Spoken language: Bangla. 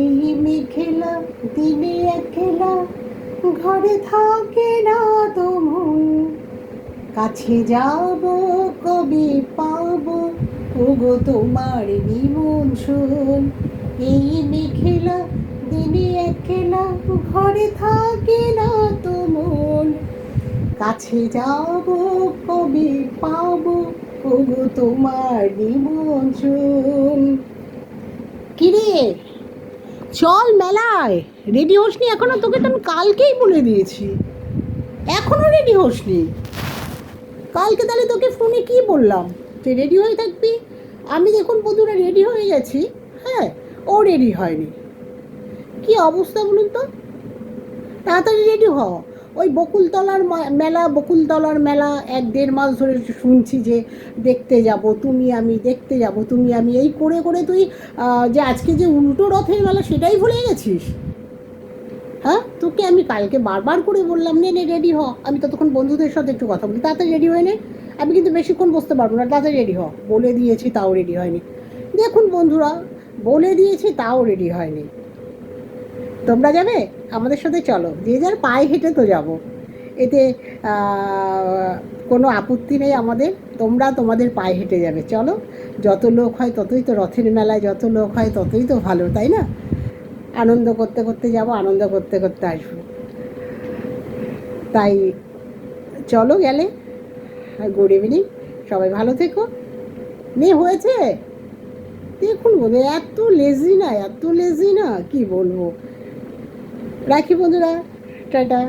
এই মেঘলা দিনে একলা ঘরে থাকে না তো মন, কাছে যাব কবে পাবো ওগো তোমার নিমন্ত্রণ। এই মেঘলা দিনে একলা ঘরে থাকে না তো মন, কাছে যাব কবে পাবো ওগো তোমার নিমন্ত্রণ। কিরে চল মেলায়, রেডি হোসনি এখনো? তোকে তো আমি কালকেই বলে দিয়েছি, এখনো রেডি হোসনি। কালকে তাহলে তোকে ফোনে কি বললাম যে রেডি হয়ে থাকবি? আমি দেখুন বন্ধুরা রেডি হয়ে গেছি, হ্যাঁ, ও রেডি হয়নি। কি অবস্থা বলুন তো, তাড়াতাড়ি রেডি হ। ওই বকুলতলার মেলা 1-1.5 মাস ধরে শুনছি যে দেখতে যাব তুমি আমি, দেখতে যাব তুমি আমি, এই করে করে তুই যে আজকে যে উল্টো রথের মেলা সেটাই ভুলে গেছিস। হ্যাঁ, তোকে আমি কালকে বারবার করে বললাম নে নে রেডি হ, আমি ততক্ষণ বন্ধুদের সাথে একটু কথা বলি, তাড়াতাড়ি রেডি হয়ে নে, আমি কিন্তু বেশিক্ষণ বসতে পারবো না, তাড়াতাড়ি রেডি হ। বলে দিয়েছি তাও রেডি হয়নি। দেখুন বন্ধুরা, বলে দিয়েছি তাও রেডি হয়নি। তোমরা যাবে আমাদের সাথে? চলো, যে যার পায়ে হেঁটে তো যাব, এতে কোনো আপত্তি নেই আমাদের। তোমরা তোমাদের পায়ে হেঁটে যাবে, চলো। যত লোক হয় ততই তো, রথের মেলায় যত লোক হয় ততই তো ভালো, তাই না? আনন্দ করতে করতে যাব, আনন্দ করতে করতে আসবো। তাই চলো গেলে। গুড ইভিনিং, সবাই ভালো থেকো। নে হয়েছে। দেখুন বন্ধু, এত লেজি না, এত লেজি না, কি বলবো। রাখি বন্ধুরা, টাটা।